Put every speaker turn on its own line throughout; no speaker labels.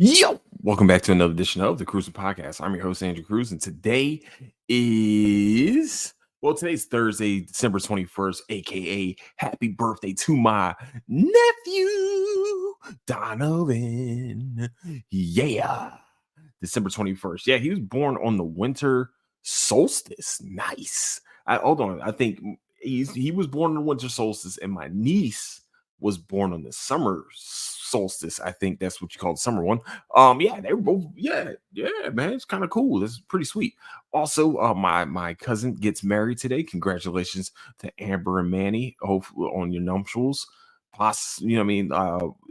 Yo, welcome back to another edition of the Cruising Podcast. I'm your host, Andrew Cruz, and today's Thursday, December 21st, aka happy birthday to my nephew, Donovan. Yeah, December 21st. Yeah, he was born on the winter solstice. Nice. Hold on. I think he was born on the winter solstice, and my niece was born on the summer solstice. I think that's what you call the summer one. Yeah, they were both. Yeah, man, it's kind of cool. That's pretty sweet. Also, my cousin gets married today. Congratulations to Amber and Manny. Hopefully on your nuptials. You know what I mean?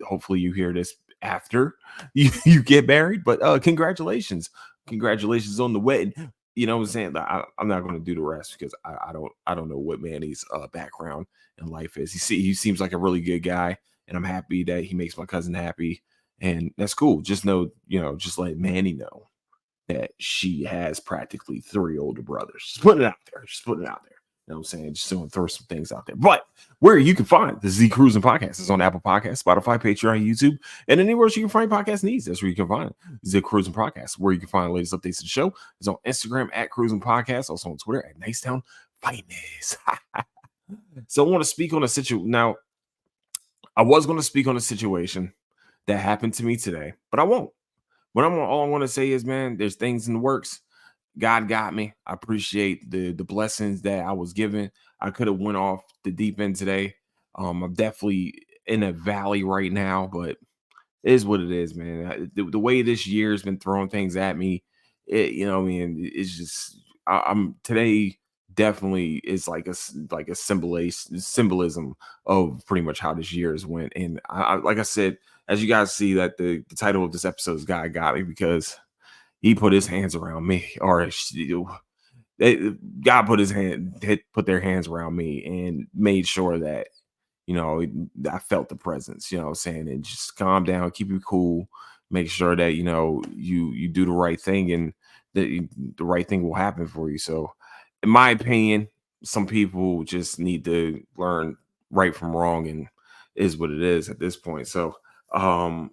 Hopefully you hear this after you get married, but congratulations on the wedding. You know what I'm saying? I'm not going to do the rest because I don't know what Manny's background in life is. He seems like a really good guy, and I'm happy that he makes my cousin happy, and that's cool. Just know, just let Manny know that she has practically three older brothers. Just putting it out there. Just putting it out there. You know what I'm saying? Just to throw some things out there. But where you can find the Z Cruising Podcast is on Apple Podcasts, Spotify, Patreon, YouTube, and anywhere you can find podcast needs. That's where you can find Z Cruising Podcast. Where you can find the latest updates to the show is on Instagram at Cruising Podcast, also on Twitter at Nicetown Finest. So I want to speak on a situation. Now, I was going to speak on a situation that happened to me today, but I won't. All I want to say is, man, there's things in the works. God got me. I appreciate the blessings that I was given. I could have went off the deep end today. I'm definitely in a valley right now, but it is what it is, man. The way this year has been throwing things at me, I mean, it's just I'm today definitely is like a symbolism of pretty much how this year has went. And like I said, as you guys see, that the title of this episode is "God Got Me" because he put his hands around me, or God put their hands around me and made sure that I felt the presence. You know what I'm saying? And just calm down, keep it cool, make sure that you do the right thing, and the right thing will happen for you. So, in my opinion, some people just need to learn right from wrong, and is what it is at this point. So, yeah,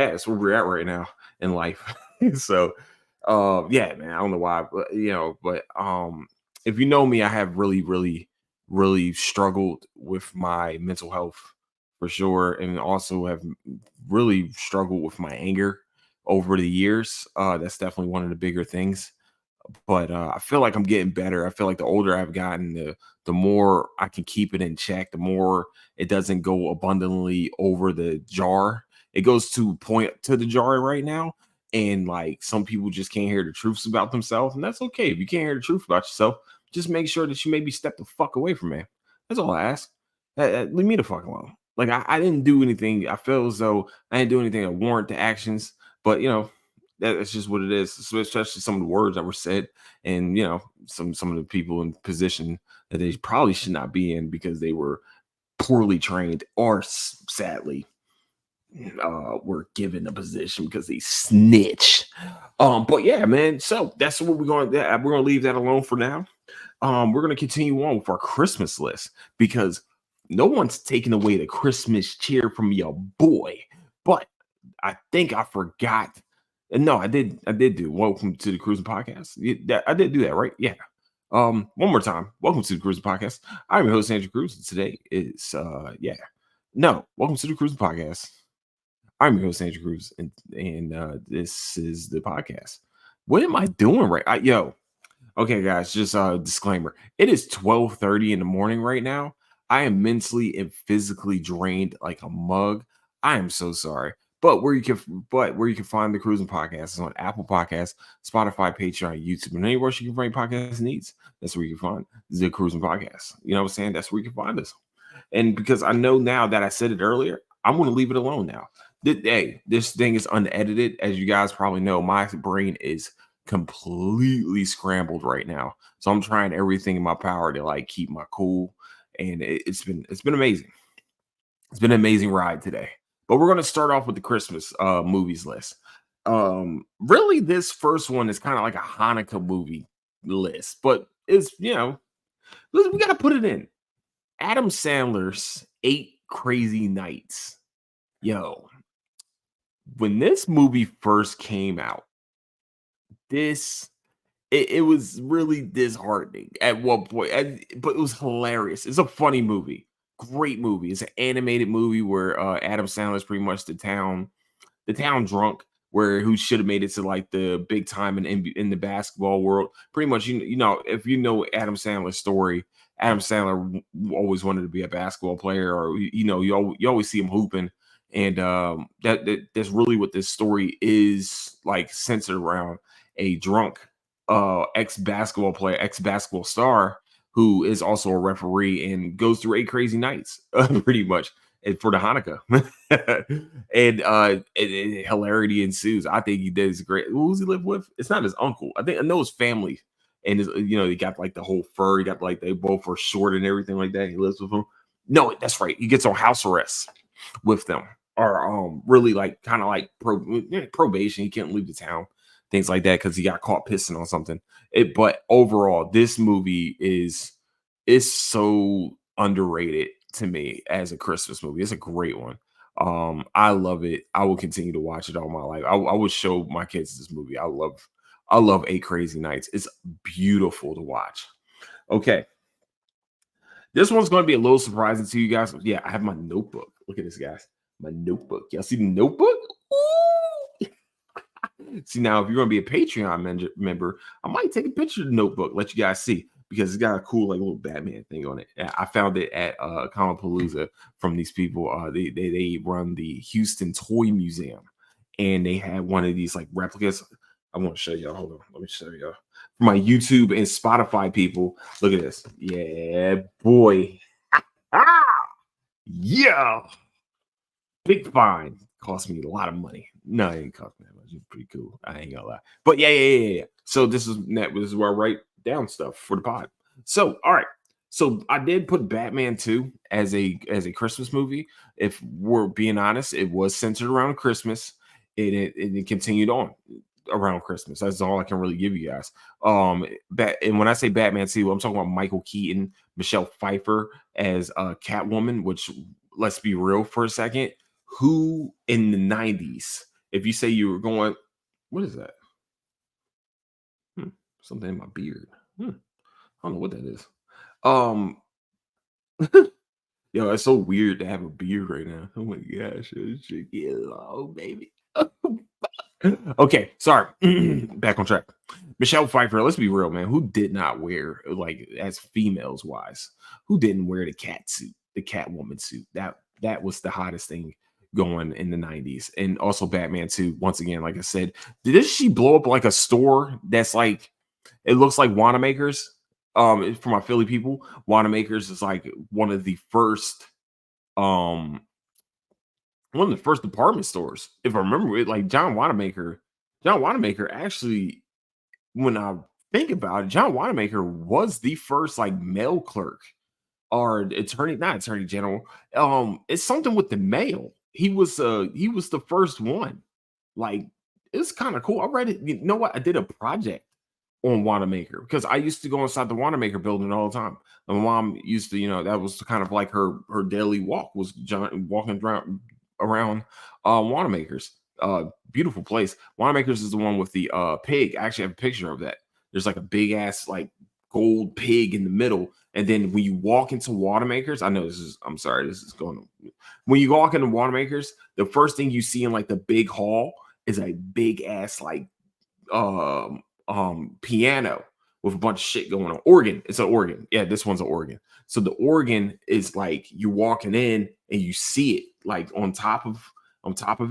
it's where we're at right now in life. So yeah, man, I don't know why, but if you know me, I have really struggled with my mental health for sure, and also have really struggled with my anger over the years. That's definitely one of the bigger things, but I feel like I'm getting better. I feel like the older I've gotten, the more I can keep it in check, the more it doesn't go abundantly over the jar. It goes to point to the jar right now. And like some people just can't hear the truths about themselves, and that's okay. If you can't hear the truth about yourself, just make sure that you maybe step the fuck away from it. That's all I ask. Leave me the fuck alone. Like I didn't do anything. I feel as though I didn't do anything to warrant the actions, but that's just what it is. So especially some of the words that were said, and some of the people in position that they probably should not be in because they were poorly trained, or sadly were given a position because they snitched. But yeah, man. So that's what we're gonna leave that alone for now. We're gonna continue on with our Christmas list because no one's taking away the Christmas cheer from your boy. But I think I forgot. And no, I did do welcome to the Cruising Podcast. I did do that, right? Yeah. One more time. Welcome to the Cruising Podcast. I'm your host, Andrew Cruz, and today is yeah. No, welcome to the Cruising Podcast. I'm your host, Andrew Cruz, and this is the podcast. What am I doing right? Okay, guys, just a disclaimer. It is 12:30 in the morning right now. I am mentally and physically drained like a mug. I am so sorry. But where you can find the Cruising Podcast is on Apple Podcasts, Spotify, Patreon, YouTube, and anywhere you can find podcast needs. That's where you can find the Cruising Podcast. You know what I'm saying? That's where you can find us. And because I know now that I said it earlier, I'm going to leave it alone now. Hey, this thing is unedited. As you guys probably know, my brain is completely scrambled right now. So I'm trying everything in my power to like keep my cool. And it's been amazing. It's been an amazing ride today. But we're gonna start off with the Christmas movies list. Really, this first one is kind of like a Hanukkah movie list, but it's we gotta put it in. Adam Sandler's Eight Crazy Nights. Yo, when this movie first came out, this it was really disheartening at one point, but it was hilarious. It's a funny movie, great movie. It's an animated movie where Adam Sandler is pretty much the town drunk where who should have made it to like the big time in the basketball world. Pretty much, you know, if you know Adam Sandler's story, Adam Sandler always wanted to be a basketball player, or you know, you always see him hooping, and that's really what this story is like centered around a drunk ex basketball player, ex basketball star who is also a referee and goes through 8 crazy nights, pretty much for the Hanukkah. And hilarity ensues. I think he does great. Who does he live with? It's not his uncle. I know his family, and his, you know, he got like the whole fur. He got like they both are short and everything like that. He lives with him. No, that's right. He gets on house arrest with them, or really like kind of like probation. He can't leave the town, things like that, because he got caught pissing on something. But overall, this movie is so underrated to me as a Christmas movie. It's a great one. I love it. I will continue to watch it all my life. I would show my kids this movie. I love 8 Crazy Nights. It's beautiful to watch. Okay, this one's going to be a little surprising to you guys. Yeah, I have my notebook. Look at this, guys. My notebook. Y'all see the notebook? Ooh. See, now, if you're going to be a Patreon member, I might take a picture of the notebook, let you guys see, because it's got a cool, like, little Batman thing on it. I found it at Palooza from these people. They run the Houston Toy Museum, and they had one of these, like, replicas. I want to show y'all. Hold on. Let me show y'all. For my YouTube and Spotify people, look at this. Yeah, boy. Ah, yeah. Big fine. Cost me a lot of money. No, it didn't cost me that much. It's pretty cool. I ain't gonna lie. But yeah. So this is where I write down stuff for the pod. So all right. So I did put Batman 2 as a Christmas movie. If we're being honest, it was centered around Christmas. It continued on around Christmas. That's all I can really give you guys. And when I say Batman 2, I'm talking about Michael Keaton, Michelle Pfeiffer as Catwoman, which, let's be real for a second, who in the 90s, if you say you were going, what is that? Something in my beard. I don't know what that is. Um, yo, it's so weird to have a beard right now. Oh my gosh, this shit get long, baby. Okay, sorry. Back on track. Michelle Pfeiffer, let's be real, man. Who did not wear, like, as females wise, who didn't wear the cat suit, the Catwoman suit? That was the hottest thing going in the 90s. And also Batman 2, once again, like I said, did she blow up like a store that's like, it looks like Wanamaker's? For my Philly people, Wanamaker's is like um one of the first department stores, if I remember it, like John Wanamaker actually, when I think about it, John Wanamaker was the first like male clerk or attorney, not attorney general. It's something with the mail. He was the first one. Like, it's kind of cool. I read it. You know what? I did a project on Wanamaker because I used to go inside the Wanamaker building all the time. And my mom used to, you know, that was kind of like her daily walk was John walking around Wanamaker's. Beautiful place. Wanamaker's is the one with the pig. I actually have a picture of that. There's like a big ass like gold pig in the middle. And then when you walk into Wanamaker's, I know this is, I'm sorry, this is going on. When you walk into Wanamaker's, the first thing you see in like the big hall is a big ass like piano with a bunch of shit going on. Organ. It's an organ. Yeah, this one's an organ. So the organ is like you're walking in and you see it like on top of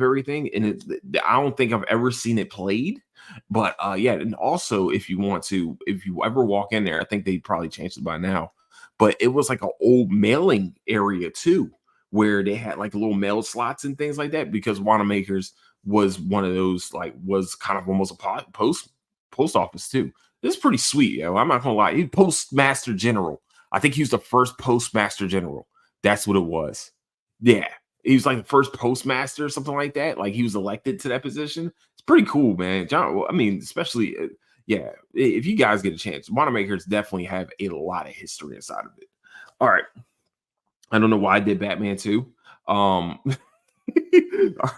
everything. And I don't think I've ever seen it played. But yeah, and also if you want to, if you ever walk in there, I think they probably changed it by now. But it was like an old mailing area too, where they had like little mail slots and things like that, because Wanamaker's was one of those, like, was kind of almost a post office too. This is pretty sweet, yo. I'm not gonna lie. He postmaster general. I think he was the first postmaster general. That's what it was. Yeah, he was like the first postmaster or something like that. Like he was elected to that position. It's pretty cool, man. John. I mean, especially yeah. If you guys get a chance, Wanamaker's definitely have a lot of history inside of it. All right. I don't know why I did Batman too. All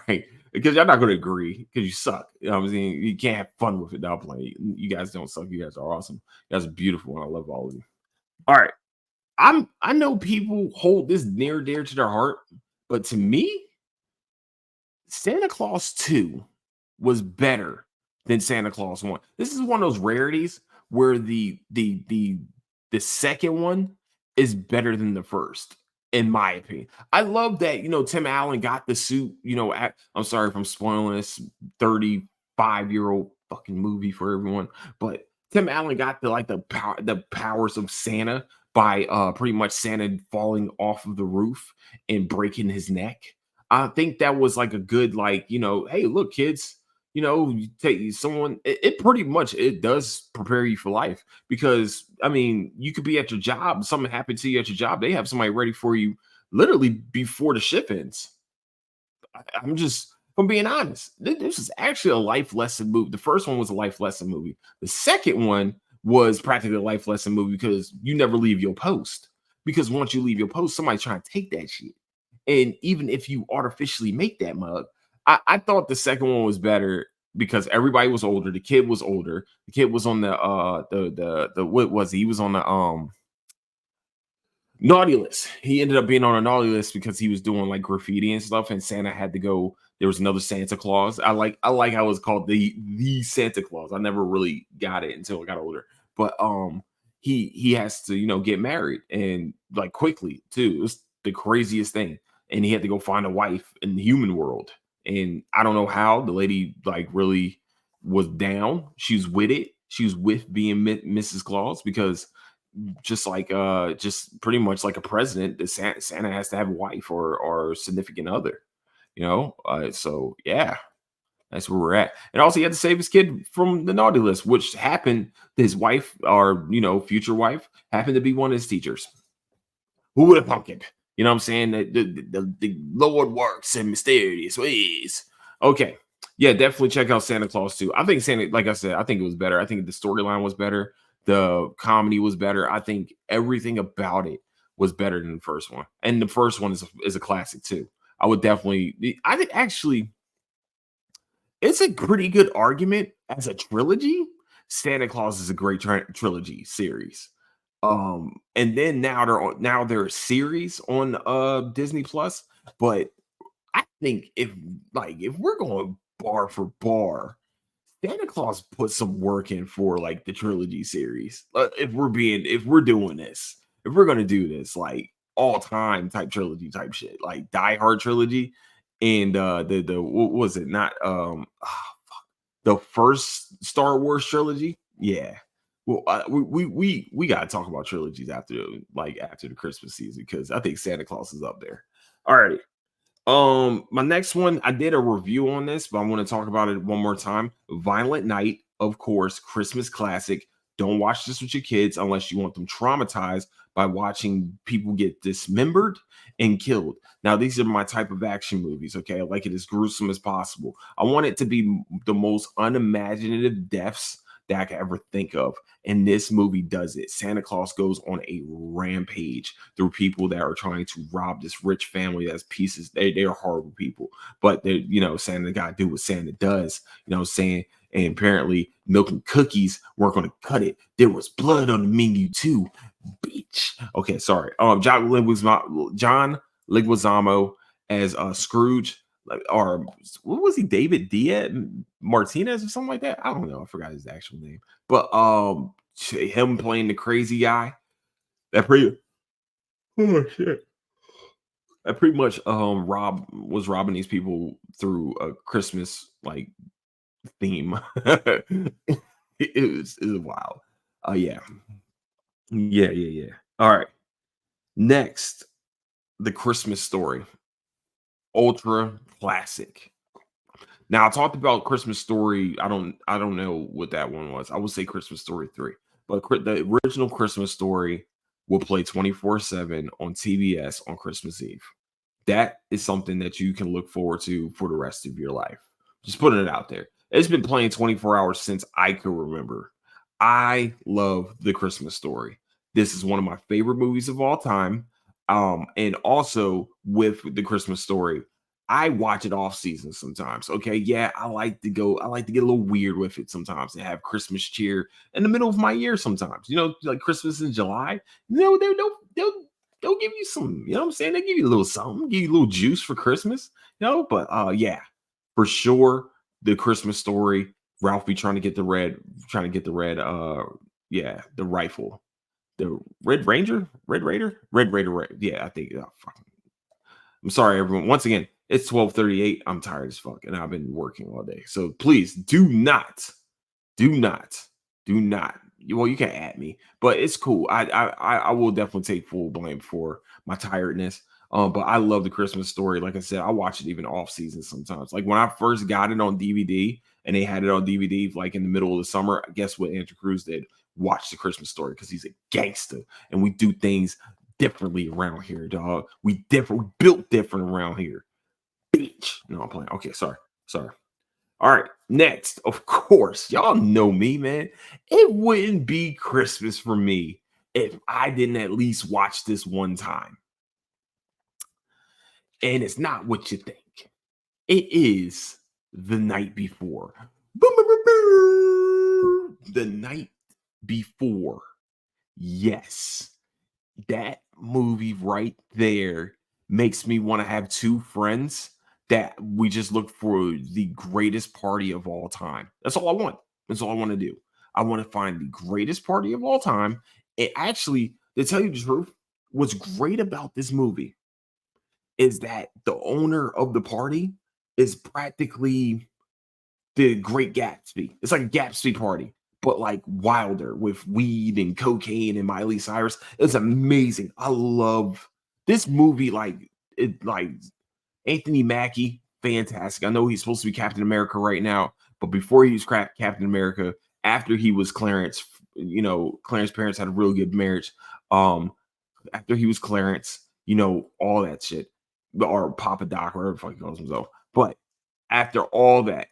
right. because y'all not gonna agree because you suck. You know what I'm saying? You can't have fun with it. Now playing. You guys don't suck. You guys are awesome. You guys are beautiful, and I love all of you. All right. I know people hold this near dear to their heart, but to me, Santa Claus 2 was better than Santa Claus 1. This is one of those rarities where the second one is better than the first, in my opinion. I love that, Tim Allen got the suit, I'm sorry if I'm spoiling this 35-year-old fucking movie for everyone, but Tim Allen got the powers of Santa by pretty much Santa falling off of the roof and breaking his neck. I think that was like a good, hey, look, kids, you take someone, it pretty much it does prepare you for life because I mean, you could be at your job, something happened to you at your job, they have somebody ready for you literally before the shift ends. I'm just from being honest. This is actually a life lesson movie. The first one was a life lesson movie. The second one was practically a life lesson movie because you never leave your post. Because once you leave your post, somebody's trying to take that shit. And even if you artificially make that mug, I thought the second one was better because everybody was older. The kid was older. The kid was on the what was he? He was on the naughty list. He ended up being on a naughty list because he was doing like graffiti and stuff, and Santa had to go. There was another Santa Claus. I like how it's called the Santa Claus. I never really got it until I got older. But he has to get married and like quickly too. It was the craziest thing, and he had to go find a wife in the human world. And I don't know how the lady like really was down. She was with it. She was with being Mrs. Claus because just pretty much like a president, the Santa has to have a wife or significant other, so yeah, that's where we're at. And also he had to save his kid from the naughty list, which happened. His wife, or future wife, happened to be one of his teachers. Who would have thunk it? You know what I'm saying? The Lord works in mysterious ways. Okay. Yeah, definitely check out Santa Claus 2. I think Santa, like I said, I think it was better. I think the storyline was better. The comedy was better. I think everything about it was better than the first one. And the first one is a classic too. I would definitely, I think actually it's a pretty good argument as a trilogy. Santa Claus is a great trilogy series. And then now they're a series on Disney Plus. But I think if we're going bar for bar, Santa Claus put some work in for like the trilogy series. If we're doing this, if we're gonna do this, like all time type trilogy type shit, like Die Hard trilogy, and the what was it? Not the first Star Wars trilogy. Yeah. Well, we gotta talk about trilogies after the Christmas season because I think Santa Claus is up there. All right. My next one, I did a review on this, but I want to talk about it one more time. Violent Night, of course, Christmas classic. Don't watch this with your kids unless you want them traumatized by watching people get dismembered and killed. Now, these are my type of action movies, okay? I like it as gruesome as possible. I want it to be the most unimaginative deaths that I could ever think of. And this movie does it. Santa Claus goes on a rampage through people that are trying to rob this rich family that's pieces. They're horrible people. But Santa gotta do what Santa does, you know what I'm saying? And apparently milk and cookies weren't gonna cut it. There was blood on the menu too. Bitch. Okay, sorry. John Leguizamo as Scrooge, or what was he? David Diaz Martinez or something like that. I don't know. I forgot his actual name. But him playing the crazy guy that pretty oh shit. That pretty much Rob was robbing these people through a Christmas like theme. It was wild. Yeah. Yeah. All right. Next, the Christmas story. Ultra classic. Now I talked about Christmas Story. I don't know what that one was. I would say Christmas Story 3. But the original Christmas Story will play 24/7 on TBS on Christmas Eve. That is something that you can look forward to for the rest of your life. Just putting it out there. It's been playing 24 hours since I could remember. I love The Christmas Story. This is one of my favorite movies of all time. And also with The Christmas Story, I watch it off season sometimes. Okay, yeah, I like to go. I like to get a little weird with it sometimes and have Christmas cheer in the middle of my year. Sometimes, like Christmas in July. They'll give you some. You know what I'm saying? They give you a little something, give you a little juice for Christmas. But yeah, for sure, the Christmas story. Ralph be trying to get the red. Yeah, the rifle, the Red Ranger, Red Raider, Red Raider. Yeah, I think. Oh, fuck. I'm sorry, everyone. Once again, it's 12:38. I'm tired as fuck, and I've been working all day. So please do not, do not. Well, you can add me, but it's cool. I will definitely take full blame for my tiredness. But I love the Christmas story. Like I said, I watch it even off season sometimes. Like when I first got it on DVD and they had it on DVD like in the middle of the summer, guess what Andrew Cruz did? Watch the Christmas story because he's a gangster and we do things differently around here, dog. We built different around here. Bitch. No, I'm playing. Okay, sorry. Sorry. All right, next, of course, y'all know me, man. It wouldn't be Christmas for me if I didn't at least watch this one time. And it's not what you think. It is the night before. Boom, boom, boom, boom. The night before. Yes. That movie right there makes me want to have two friends that we just look for the greatest party of all time. That's all I want. That's all I want to do. I want to find the greatest party of all time. It actually, to tell you the truth, what's great about this movie is that the owner of the party is practically the Great Gatsby. It's like a Gatsby party, but like wilder with weed and cocaine and Miley Cyrus. It's amazing. I love this movie. Like Anthony Mackie, fantastic. I know he's supposed to be Captain America right now, but before he was Captain America, after he was Clarence, Clarence's parents had a really good marriage. Um, After he was Clarence, all that shit, or Papa Doc, whatever the fuck he calls himself. But after all that,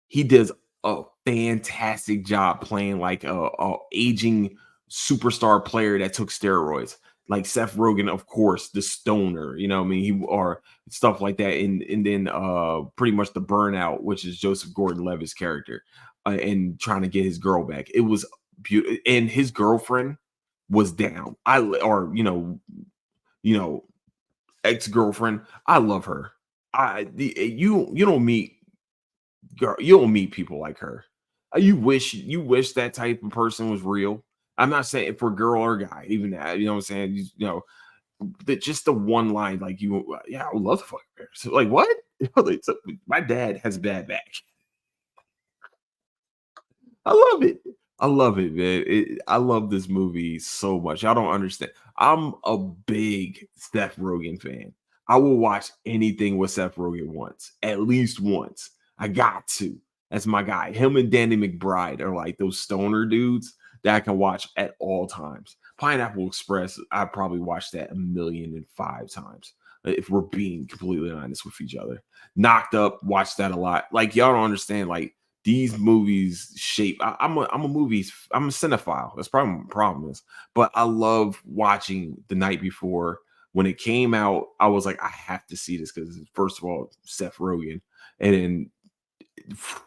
he does a fantastic job playing like a aging superstar player that took steroids. Like Seth Rogen, of course, the stoner, what I mean, he or stuff like that, and then pretty much the burnout, which is Joseph Gordon-Levitt's character, and trying to get his girl back. It was beautiful, and his girlfriend was down. You know, ex-girlfriend. I love her. You don't meet girl, you don't meet people like her. You wish that type of person was real. I'm not saying for girl or guy, even that, you know what I'm saying? That just the one line, like yeah, I would love to fuck her. So like what? Like, so my dad has bad back. I love it. I love it, man. I love this movie so much. Y'all don't understand. I'm a big Seth Rogen fan. I will watch anything with Seth Rogen once, at least once. I got to. That's my guy. Him and Danny McBride are like those stoner dudes that I can watch at all times. Pineapple Express, I probably watched that 1,000,005 times. If we're being completely honest with each other. Knocked Up, watched that a lot. Like y'all don't understand. Like these movies shape. I'm a cinephile. That's probably my problem is. But I love watching The Night Before. When it came out, I was like, I have to see this because first of all, Seth Rogen, and then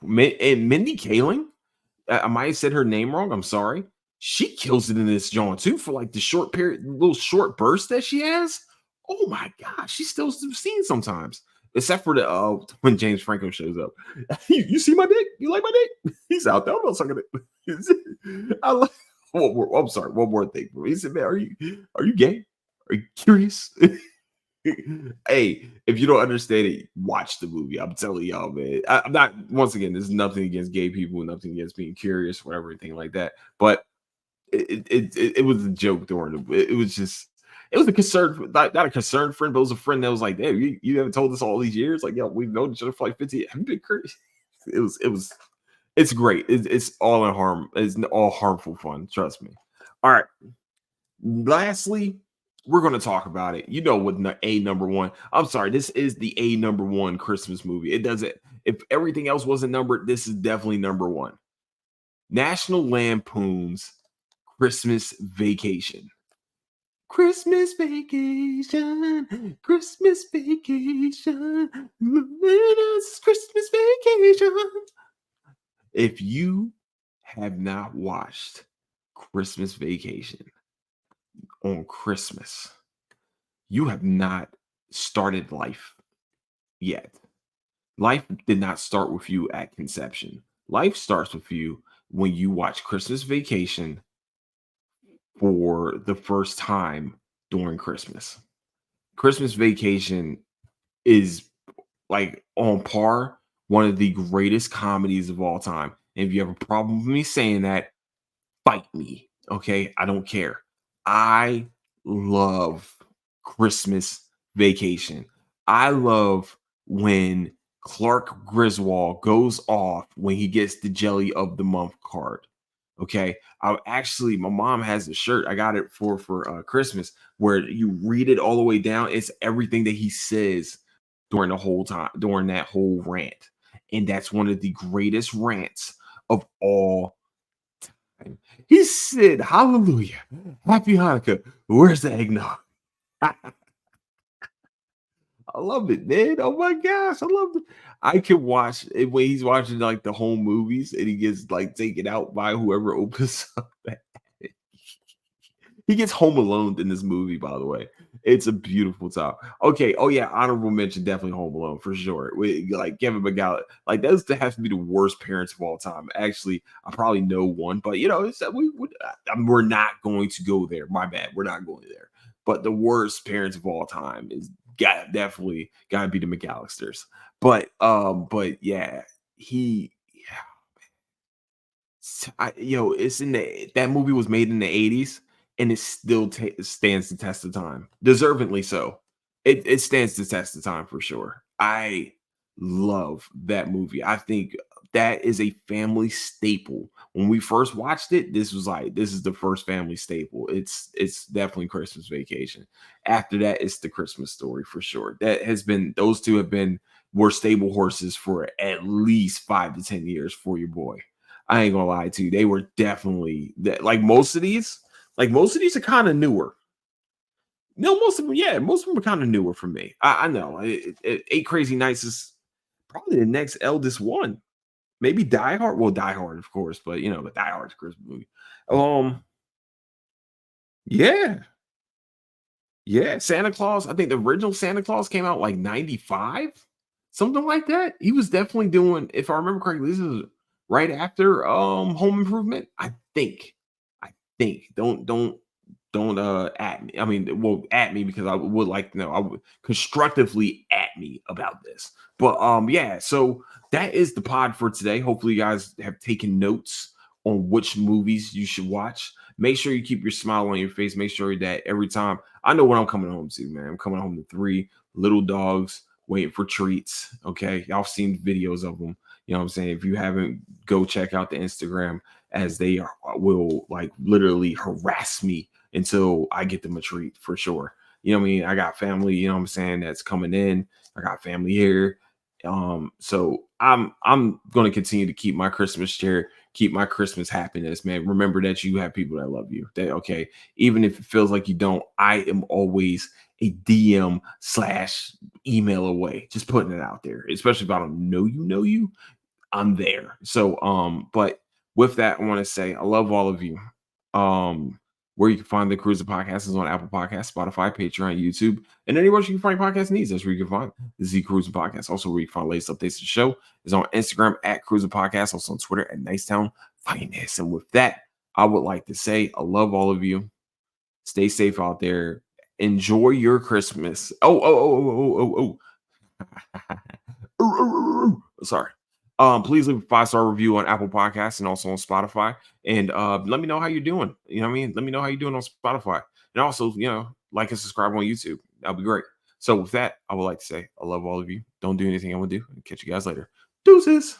and Mindy Kaling. I might have said her name wrong. I'm sorry. She kills it in this joint too for like the short period, little short burst that she has. Oh my gosh, she's still seen sometimes, except for the when James Franco shows up. You see my dick? You like my dick? He's out there. I'm not sucking it. I like. I'm sorry. One more thing. He said, "Man, are you gay? Are you curious?" Hey, if you don't understand it, watch the movie. I'm telling y'all, man. I'm not. Once again, there's nothing against gay people, nothing against being curious, whatever, anything like that. But it was a joke during it was just it was a concern, not a concerned friend, but it was a friend that was like, "Damn, you haven't told us all these years. Like, yo, we've known each other for like 50 years. Have you been curious?" It's great. It's all in harm. It's all harmful fun. Trust me. All right. Lastly, we're going to talk about it. You know what a number one. I'm sorry, this is the a number one Christmas movie. It doesn't. If everything else wasn't numbered, this is definitely number one. National Lampoon's Christmas Vacation. Christmas vacation, Christmas vacation, it's Christmas vacation. If you have not watched Christmas Vacation on Christmas, you have not started life yet. Life did not start with you at conception. Life starts with you when you watch Christmas Vacation for the first time during Christmas. Christmas Vacation is like on par, one of the greatest comedies of all time. And if you have a problem with me saying that, fight me. Okay. I don't care. I love Christmas Vacation. I love when Clark Griswold goes off when he gets the Jelly of the Month card. Okay. My mom has a shirt. I got it for Christmas where you read it all the way down. It's everything that he says during the whole time, during that whole rant. And that's one of the greatest rants of all time. He said, Hallelujah, Happy Hanukkah. Where's the eggnog? I love it, man. Oh my gosh, I love it. I can watch it when he's watching like the home movies and he gets like taken out by whoever opens up that. He gets home alone in this movie, by the way. It's a beautiful time. Okay. Oh yeah, honorable mention, definitely Home Alone for sure. Like Kevin McGowan, like those have to be the worst parents of all time. Actually, I probably know one, but we're not going to go there. My bad. We're not going there. But the worst parents of all time is definitely gotta be the McAllisters. But yeah, he it's in that movie was made in the 80s and it still stands the test of time. Deservedly so. It stands the test of time for sure. I love that movie. I think that is a family staple. When we first watched it, this is the first family staple. It's definitely Christmas Vacation. After that, it's the Christmas Story for sure. Those two have been were stable horses for at least 5 to 10 years for your boy. I ain't gonna lie to you. They were definitely that like most of these are kind of newer. No, most of them, yeah, most of them are kind of newer for me. I know. Eight Crazy Nights is probably the next eldest one. Maybe Die Hard. Well, Die Hard, of course, but the Die Hard's a Christmas movie. Um, yeah, yeah. Santa Claus. I think the original Santa Claus came out like 95, something like that. He was definitely doing, if I remember correctly, this is right after Home Improvement. I think. Don't at me. I mean, well, at me because I would like to know. I would constructively at me about this. But yeah, so that is the pod for today. Hopefully, you guys have taken notes on which movies you should watch. Make sure you keep your smile on your face. Make sure that every time I know what I'm coming home to, man. I'm coming home to three little dogs waiting for treats. Okay. Y'all seen videos of them. You know what I'm saying? If you haven't, go check out the Instagram as they will like literally harass me until I get them a treat for sure. You know what I mean? I got family, you know what I'm saying, that's coming in. I got family here. So I'm gonna continue to keep my Christmas cheer, keep my Christmas happiness, man. Remember that you have people that love you. That okay, even if it feels like you don't, I am always a DM slash email away. Just putting it out there, especially if I don't know you, I'm there. So, but with that, I want to say I love all of you. Where you can find the Cruiser Podcast is on Apple Podcasts, Spotify, Patreon, YouTube, and anywhere you can find podcast needs. That's where you can find the Z Cruiser Podcast. Also, where you can find latest updates to the show is on Instagram at Cruiser Podcast, also on Twitter at Nicetown Finance. And with that, I would like to say I love all of you. Stay safe out there. Enjoy your Christmas. Sorry. Please leave a 5-star review on Apple Podcasts and also on Spotify. And let me know how you're doing. You know what I mean? Let me know how you're doing on Spotify. And also, like and subscribe on YouTube. That'll be great. So with that, I would like to say I love all of you. Don't do anything I would do. Catch you guys later. Deuces.